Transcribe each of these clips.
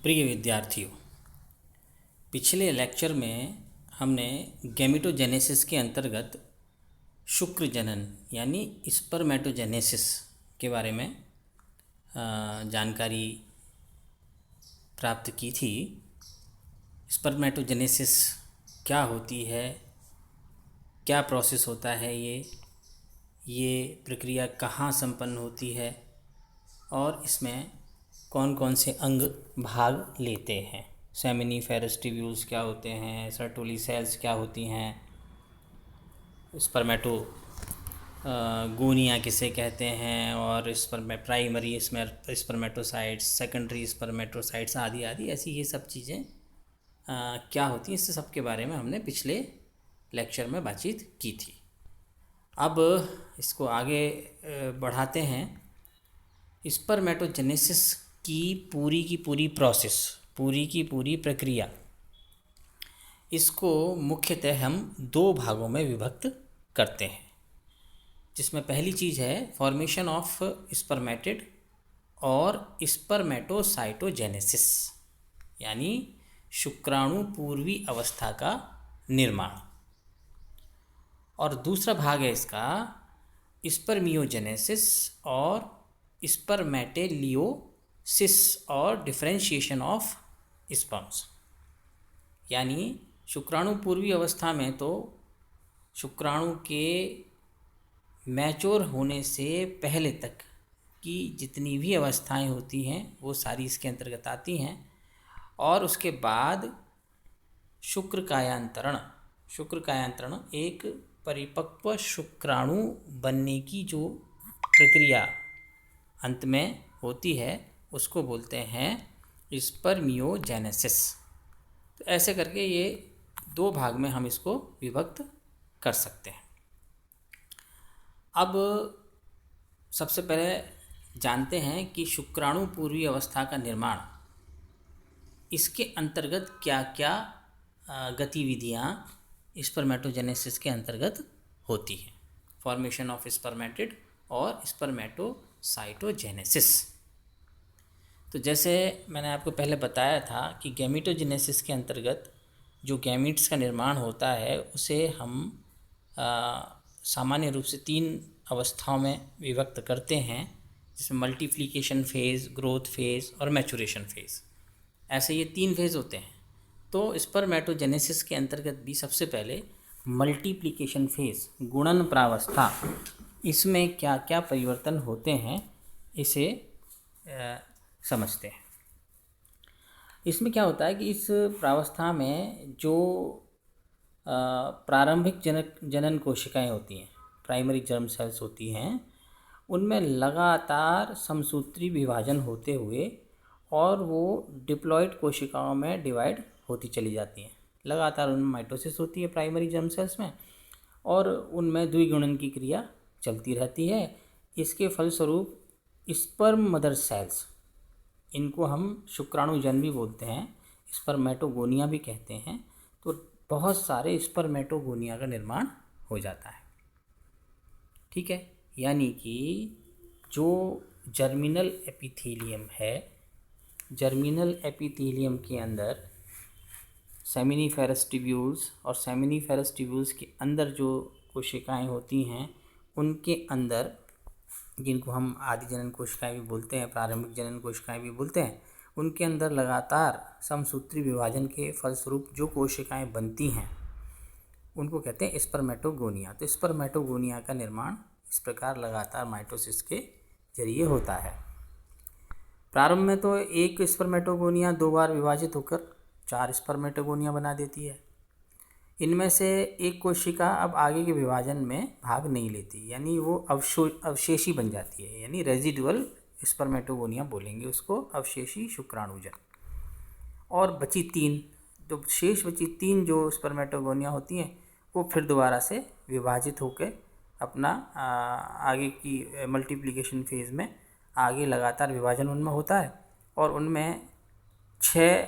प्रिय विद्यार्थियों, पिछले लेक्चर में हमने गैमेटोजेनेसिस के अंतर्गत शुक्र जनन यानी स्पर्मेटोजेनेसिस के बारे में जानकारी प्राप्त की थी। स्पर्मेटोजेनेसिस क्या होती है, क्या प्रोसेस होता है, ये प्रक्रिया कहाँ संपन्न होती है और इसमें कौन कौन से अंग भाग लेते हैं, सेमिनिफेरस ट्यूब्यूल्स क्या होते हैं, सर्टोली सेल्स क्या होती हैं, स्पर्मेटो गोनिया किसे कहते हैं और प्राइमरी स्पर्मेटोसाइट्स, सेकेंडरी स्पर्मेटोसाइट्स आदि आदि ऐसी ये सब चीज़ें क्या होती हैं, इस सब के बारे में हमने पिछले लेक्चर में बातचीत की थी। अब इसको आगे बढ़ाते हैं। स्पर्मेटोजेनेसिस की पूरी प्रोसेस, पूरी की पूरी प्रक्रिया, इसको मुख्यतः हम दो भागों में विभक्त करते हैं, जिसमें पहली चीज़ है फॉर्मेशन ऑफ स्पर्मेटिड और स्पर्मेटोसाइटोजेनेसिस यानी शुक्राणु पूर्वी अवस्था का निर्माण, और दूसरा भाग है इसका स्पर्मियोजेनेसिस और स्पर्मेटेलियोसिस और डिफरेंशिएशन ऑफ स्पर्म्स। यानी शुक्राणु पूर्वी अवस्था में तो शुक्राणु के मैच्योर होने से पहले तक की जितनी भी अवस्थाएं होती हैं वो सारी इसके अंतर्गत आती हैं, और उसके बाद शुक्र कायांतरण एक परिपक्व शुक्राणु बनने की जो प्रक्रिया अंत में होती है उसको बोलते हैं स्पर्मियोजेनेसिस। तो ऐसे करके ये दो भाग में हम इसको विभक्त कर सकते हैं। अब सबसे पहले जानते हैं कि शुक्राणु पूर्वी अवस्था का निर्माण, इसके अंतर्गत क्या क्या गतिविधियाँ स्पर्मेटोजेनेसिस के अंतर्गत होती हैं। फॉर्मेशन ऑफ स्पर्मेटिड और स्पर्मेटोसाइटोजेनेसिस। तो जैसे मैंने आपको पहले बताया था कि गैमेटोजेनेसिस के अंतर्गत जो गैमीट्स का निर्माण होता है उसे हम सामान्य रूप से तीन अवस्थाओं में विभक्त करते हैं, जिसमें मल्टीप्लिकेशन फेज़, ग्रोथ फेज़ और मैचुरेशन फेज़। ऐसे ये तीन फेज़ होते हैं। तो स्पर्मेटोजेनेसिस के अंतर्गत भी सबसे पहले मल्टीप्लिकेशन फेज़, गुणन प्रावस्था, इसमें क्या क्या परिवर्तन होते हैं इसे समझते हैं। इसमें क्या होता है कि इस प्रावस्था में जो प्रारंभिक जनन कोशिकाएं होती हैं, प्राइमरी जर्म सेल्स होती हैं, उनमें लगातार समसूत्री विभाजन होते हुए और वो डिप्लॉइड कोशिकाओं में डिवाइड होती चली जाती हैं। लगातार उनमें माइटोसिस होती है प्राइमरी जर्म सेल्स में, और उनमें द्विगुणन की क्रिया चलती रहती है। इसके फलस्वरूप स्पर्म मदर सेल्स, इनको हम शुक्राणुजन भी बोलते हैं, स्पर्मेटोगोनिया भी कहते हैं, तो बहुत सारे स्पर्मेटोगोनिया का निर्माण हो जाता है। ठीक है, यानी कि जो जर्मिनल एपिथेलियम है, जर्मिनल एपिथेलियम के अंदर सेमिनिफेरस ट्यूब्यूल्स और सेमिनिफेरस ट्यूब्यूल्स के अंदर जो कोशिकाएं होती हैं, उनके अंदर, जिनको हम आदि जनन कोशिकाएं भी बोलते हैं, प्रारंभिक जनन कोशिकाएं भी बोलते हैं, उनके अंदर लगातार समसूत्री विभाजन के फलस्वरूप जो कोशिकाएं बनती हैं उनको कहते हैं स्पर्मेटोगोनिया। तो स्पर्मेटोगोनिया का निर्माण इस प्रकार लगातार माइटोसिस के जरिए होता है। प्रारंभ में तो एक स्पर्मेटोगोनिया दो बार विभाजित होकर 4 स्पर्मेटोगोनिया बना देती है। इनमें से एक कोशिका अब आगे के विभाजन में भाग नहीं लेती, यानी वो अवशेषी बन जाती है, यानी रेजिडुअल स्पर्मेटोगोनिया बोलेंगे उसको, अवशेषी शुक्राणुजन। और बची 3, तो शेष बची 3 जो स्पर्मेटोगोनिया होती हैं वो फिर दोबारा से विभाजित होकर अपना आगे की मल्टीप्लिकेशन फेज़ में आगे लगातार विभाजन उनमें होता है, और उनमें 6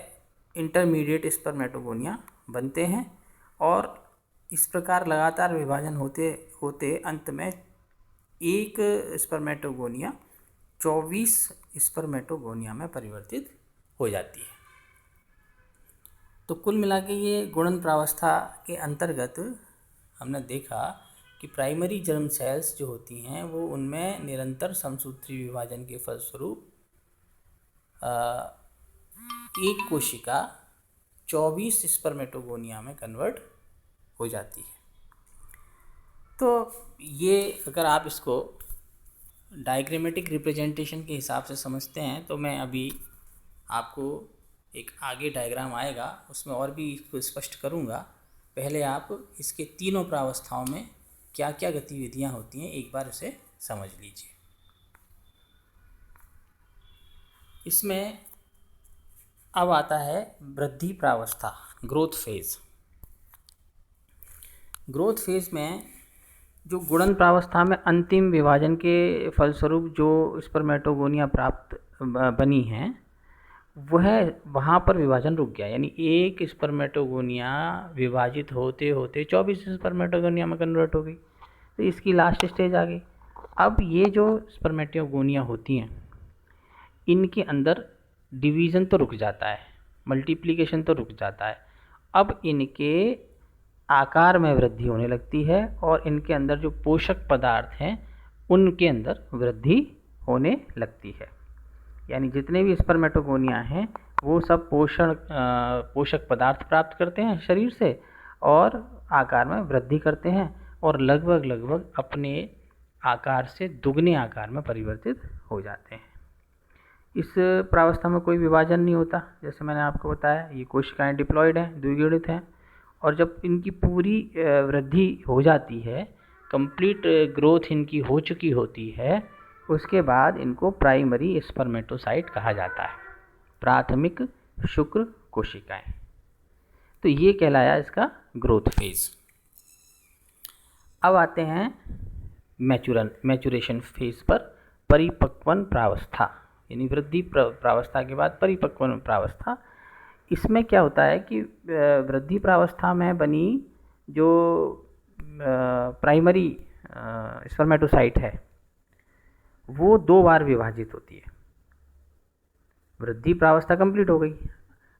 इंटरमीडिएट स्पर्मेटोगोनिया बनते हैं, और इस प्रकार लगातार विभाजन होते होते अंत में एक स्पर्मेटोगोनिया 24 स्पर्मेटोगोनिया में परिवर्तित हो जाती है। तो कुल मिला के ये गुणन प्रावस्था के अंतर्गत हमने देखा कि प्राइमरी जर्म सेल्स जो होती हैं वो उनमें निरंतर समसूत्री विभाजन के फलस्वरूप एक कोशिका 24 स्पर्मेटोगोनिया में कन्वर्ट हो जाती है। तो ये अगर आप इसको डायग्रामेटिक रिप्रेजेंटेशन के हिसाब से समझते हैं तो मैं अभी आपको एक आगे डायग्राम आएगा उसमें और भी इसको स्पष्ट करूँगा। पहले आप इसके तीनों प्रावस्थाओं में क्या क्या गतिविधियाँ होती हैं एक बार उसे समझ लीजिए। इसमें अब आता है वृद्धि प्रावस्था, ग्रोथ फेज। ग्रोथ फेज में जो गुणन प्रावस्था में अंतिम विभाजन के फलस्वरूप जो स्पर्मेटोगोनिया प्राप्त बनी हैं वह वहाँ पर विभाजन रुक गया, यानी एक स्पर्मेटोगोनिया विभाजित होते होते 24 स्पर्मेटोगोनिया में कन्वर्ट हो गई। तो इसकी लास्ट स्टेज आ गई। अब ये जो स्पर्मेटोगोनिया होती हैं इनके अंदर डिवीज़न तो रुक जाता है, मल्टीप्लिकेशन तो रुक जाता है। अब इनके आकार में वृद्धि होने लगती है और इनके अंदर जो पोषक पदार्थ हैं उनके अंदर वृद्धि होने लगती है। यानी जितने भी स्पर्मेटोगोनिया हैं वो सब पोषक पदार्थ प्राप्त करते हैं शरीर से और आकार में वृद्धि करते हैं और लगभग अपने आकार से दुगने आकार में परिवर्तित हो जाते हैं। इस प्रावस्था में कोई विभाजन नहीं होता, जैसे मैंने आपको बताया ये कोशिकाएं डिप्लॉयड हैं, द्विगुणित हैं। और जब इनकी पूरी वृद्धि हो जाती है, कंप्लीट ग्रोथ इनकी हो चुकी होती है, उसके बाद इनको प्राइमरी स्पर्मेटोसाइट कहा जाता है, प्राथमिक शुक्र कोशिकाएं। तो ये कहलाया इसका ग्रोथ फेज। अब आते हैं मैचुरेशन फेज पर, परिपक्वन प्रावस्था, यानी वृद्धि प्रावस्था के बाद परिपक्वन प्रावस्था। इसमें क्या होता है कि वृद्धि प्रावस्था में बनी जो प्राइमरी स्पर्मेटोसाइट है वो 2 बार विभाजित होती है। वृद्धि प्रावस्था कंप्लीट हो गई।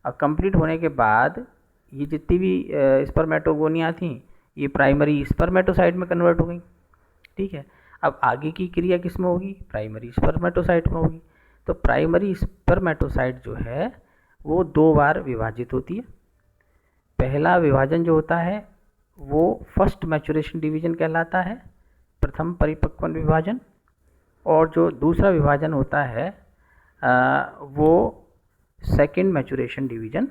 अब कंप्लीट होने के बाद ये जितनी भी स्पर्मेटोगोनिया थी ये प्राइमरी स्पर्मेटोसाइट में कन्वर्ट हो गई। ठीक है, अब आगे की क्रिया किस में होगी? प्राइमरी स्पर्मेटोसाइट में होगी। तो प्राइमरी स्पर्मेटोसाइट जो है वो 2 बार विभाजित होती है। पहला विभाजन जो होता है वो फर्स्ट मैचुरेशन डिवीजन कहलाता है, प्रथम परिपक्वन विभाजन। और जो दूसरा विभाजन होता है वो सेकंड मैचुरेशन डिवीजन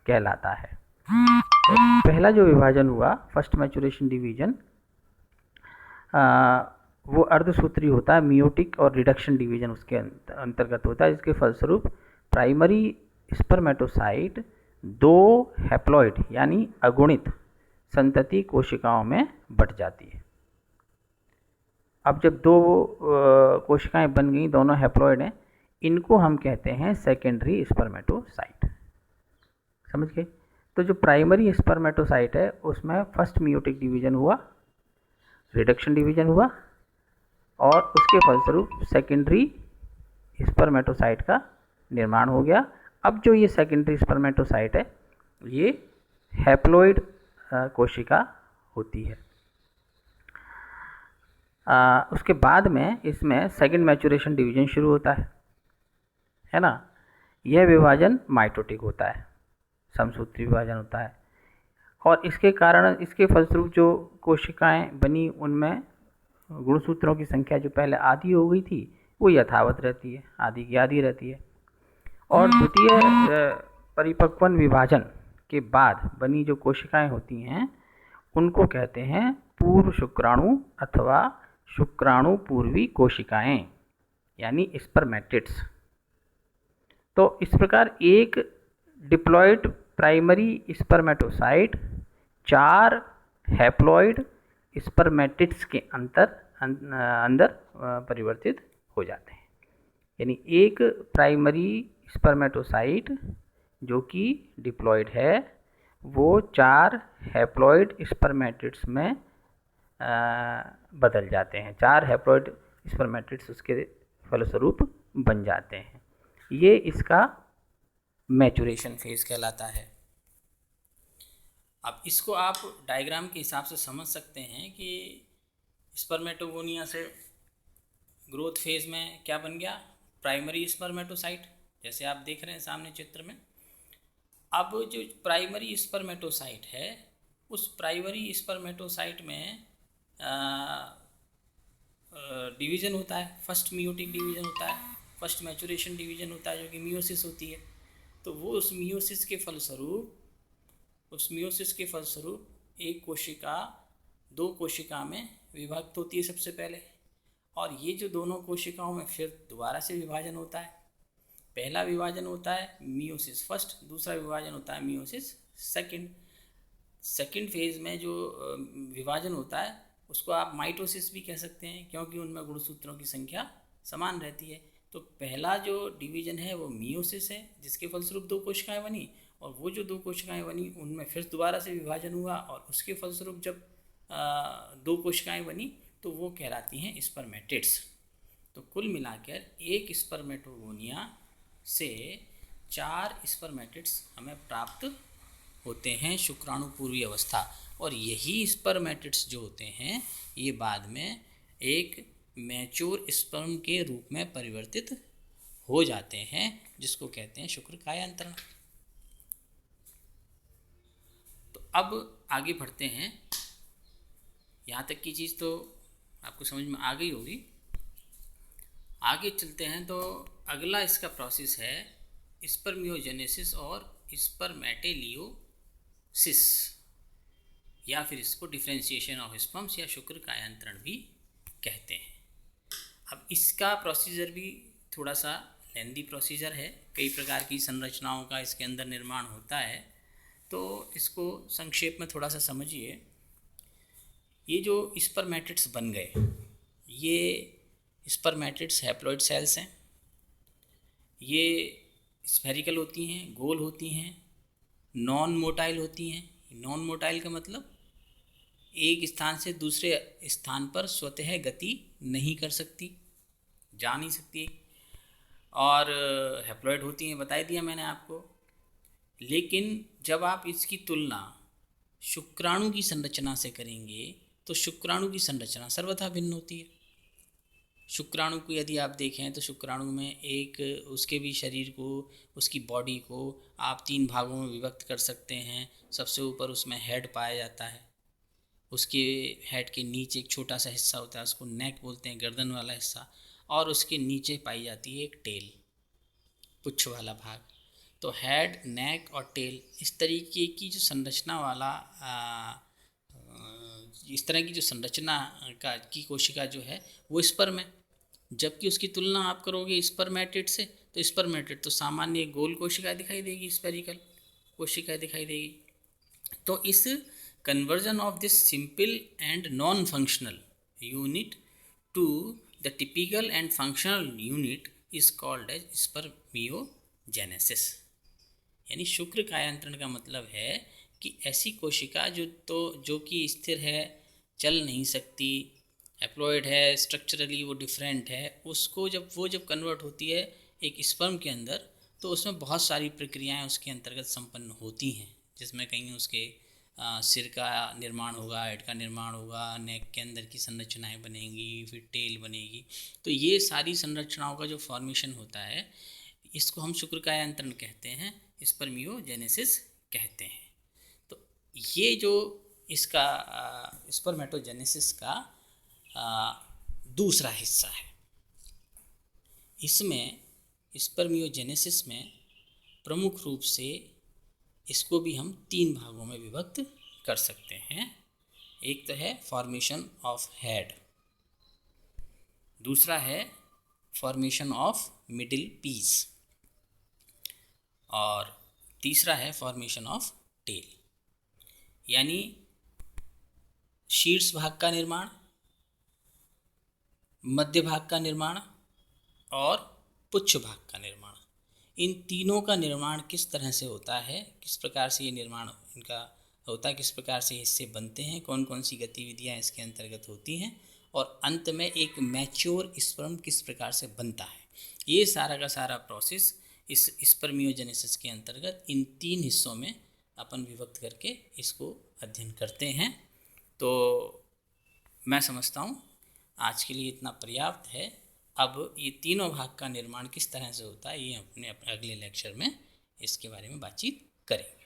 कहलाता है। पहला जो विभाजन हुआ फर्स्ट मैचुरेशन डिवीजन वो अर्धसूत्री होता है, मियोटिक और रिडक्शन डिवीजन उसके अंतर्गत होता है, जिसके फलस्वरूप प्राइमरी स्पर्मेटोसाइट 2 हैप्लॉइड यानी अगुणित संतति कोशिकाओं में बट जाती है। अब जब 2 कोशिकाएं बन गई, दोनों हैप्लॉइड हैं, इनको हम कहते हैं सेकेंडरी स्पर्मेटोसाइट। समझ गए? तो जो प्राइमरी स्पर्मेटोसाइट है उसमें फर्स्ट मियोटिक डिवीजन हुआ, रिडक्शन डिवीजन हुआ और उसके फलस्वरूप सेकेंडरी स्पर्मेटोसाइट का निर्माण हो गया। अब जो ये सेकेंडरी स्पर्मेटोसाइट है ये हैप्लॉइड कोशिका होती है। उसके बाद में इसमें सेकंड मैचुरेशन डिवीजन शुरू होता है ना। यह विभाजन माइटोटिक होता है, समसूत्री विभाजन होता है और इसके कारण, इसके फलस्वरूप जो कोशिकाएं बनी उनमें गुणसूत्रों की संख्या जो पहले आधी हो गई थी वो यथावत रहती है, आधी की आधी रहती है। और द्वितीय परिपक्वन विभाजन के बाद बनी जो कोशिकाएं होती हैं उनको कहते हैं पूर्व शुक्राणु अथवा शुक्राणु पूर्वी कोशिकाएं यानी स्पर्मेटिड्स। तो इस प्रकार एक diploid primary spermatocyte 4 haploid spermatids के अंदर परिवर्तित हो जाते हैं। यानी एक प्राइमरी स्पर्मेटोसाइट जो कि डिप्लॉयड है वो 4 हैप्लॉइड स्पर्मेटिड्स में बदल जाते हैं। 4 हैप्लॉइड स्पर्मेटिड्स उसके फलस्वरूप बन जाते हैं। ये इसका मैचुरेशन फेज कहलाता है। अब इसको आप डायग्राम के हिसाब से समझ सकते हैं कि स्पर्मेटोगोनिया से ग्रोथ फेज में क्या बन गया, प्राइमरी स्पर्मेटोसाइट, जैसे आप देख रहे हैं सामने चित्र में। अब जो प्राइमरी स्पर्मेटोसाइट है, उस प्राइमरी स्पर्मेटोसाइट में डिवीज़न होता है, फर्स्ट मियोटिक डिवीज़न होता है, फर्स्ट मैचुरेशन डिवीज़न होता है, जो कि मियोसिस होती है। तो वो उस मियोसिस के फलस्वरूप एक कोशिका दो कोशिका में विभक्त होती है सबसे पहले, और ये जो दोनों कोशिकाओं में फिर दोबारा से विभाजन होता है। पहला विभाजन होता है मियोसिस फर्स्ट, दूसरा विभाजन होता है मियोसिस सेकंड फेज में जो विभाजन होता है उसको आप माइटोसिस भी कह सकते हैं, क्योंकि उनमें गुणसूत्रों की संख्या समान रहती है। तो पहला जो डिवीज़न है वो मियोसिस है, जिसके फलस्वरूप दो कोशिकाएं बनी, और वो जो दो कोशिकाएं बनी उनमें फिर दोबारा से विभाजन हुआ, और उसके फलस्वरूप जब दो कोशिकाएं बनी तो वो कहलाती हैं स्पर्मेटिड्स। तो कुल मिलाकर एक स्पर्मेटोगोनिया से 4 स्पर्मेटिड्स हमें प्राप्त होते हैं शुक्राणु पूर्वी अवस्था, और यही स्पर्मेटिड्स जो होते हैं ये बाद में एक मैच्योर स्पर्म के रूप में परिवर्तित हो जाते हैं, जिसको कहते हैं शुक्र कायांतरण। तो अब आगे बढ़ते हैं, यहाँ तक की चीज़ तो आपको समझ में आ गई होगी। आगे चलते हैं तो अगला इसका प्रोसेस है स्पर्मियोजेनेसिस और स्पर्मेटेलियोसिस, या फिर इसको डिफ्रेंशिएशन ऑफ स्पर्म्स या शुक्र कायांतरण भी कहते हैं। अब इसका प्रोसीजर भी थोड़ा सा लेंदी प्रोसीजर है, कई प्रकार की संरचनाओं का इसके अंदर निर्माण होता है। तो इसको संक्षेप में थोड़ा सा समझिए। ये जो स्पर्मेटिड्स बन गए, ये स्पर्मेटिड्स हैप्लॉइड सेल्स हैं। ये स्फेरिकल होती हैं, गोल होती हैं, नॉन मोटाइल होती हैं। नॉन मोटाइल का मतलब एक स्थान से दूसरे स्थान पर स्वतः गति नहीं कर सकती, जा नहीं सकती, और हैप्लॉइड होती हैं, बता दिया मैंने आपको। लेकिन जब आप इसकी तुलना शुक्राणु की संरचना से करेंगे तो शुक्राणु की संरचना सर्वथा भिन्न होती है। शुक्राणु को यदि आप देखें तो शुक्राणु में एक उसके भी शरीर को, उसकी बॉडी को आप 3 भागों में विभक्त कर सकते हैं। सबसे ऊपर उसमें हेड पाया जाता है, उसके हेड के नीचे एक छोटा सा हिस्सा होता है, उसको नेक बोलते हैं, गर्दन वाला हिस्सा, और उसके नीचे पाई जाती है एक टेल, पुच्छ वाला भाग। तो हेड, नेक और टेल, इस तरीके की जो संरचना वाला इस तरह की जो संरचना की कोशिका जो है वो स्पर्म है। जबकि उसकी तुलना आप करोगे स्पर्मेटिड से, तो स्पर्मेटिड तो सामान्य गोल कोशिका दिखाई देगी, स्पेरिकल कोशिका दिखाई देगी। तो इस conversion of this simple and non-functional unit to the typical and functional unit is called as spermiogenesis। यानी शुक्र कायांतरण का मतलब है कि ऐसी कोशिका जो कि स्थिर है, चल नहीं सकती, हैप्लॉइड है, स्ट्रक्चरली वो डिफरेंट है, उसको जब कन्वर्ट होती है एक स्पर्म के अंदर, तो उसमें बहुत सारी प्रक्रियाएं उसके अंतर्गत संपन्न होती हैं, जिसमें कहीं उसके सिर का निर्माण होगा, हेड का निर्माण होगा, नेक के अंदर की संरचनाएं बनेंगी, फिर टेल बनेगी। तो ये सारी संरचनाओं का जो फॉर्मेशन होता है इसको हम शुक्र कायांतरण कहते हैं, स्पर्मियोजेनेसिस कहते हैं। तो ये जो इसका स्पर्मेटोजेनेसिस का दूसरा हिस्सा है। इसमें स्पर्मियोजेनेसिस में प्रमुख रूप से इसको भी हम 3 भागों में विभक्त कर सकते हैं। एक तो है फॉर्मेशन ऑफ हेड, दूसरा है फॉर्मेशन ऑफ मिडिल पीस, और तीसरा है फॉर्मेशन ऑफ टेल। यानी शीर्ष भाग का निर्माण, मध्य भाग का निर्माण और पुच्छ भाग का निर्माण। इन तीनों का निर्माण किस तरह से होता है, किस प्रकार से ये निर्माण इनका होता है, किस प्रकार से हिस्से बनते हैं, कौन कौन सी गतिविधियां इसके अंतर्गत होती हैं, और अंत में एक मैच्योर स्पर्म किस प्रकार से बनता है, ये सारा का सारा प्रोसेस इस स्पर्मियोजेनेसिस के अंतर्गत इन 3 हिस्सों में अपन विभक्त करके इसको अध्ययन करते हैं। तो मैं समझता हूँ आज के लिए इतना पर्याप्त है। अब ये तीनों भाग का निर्माण किस तरह से होता है ये अपने अगले लेक्चर में इसके बारे में बातचीत करेंगे।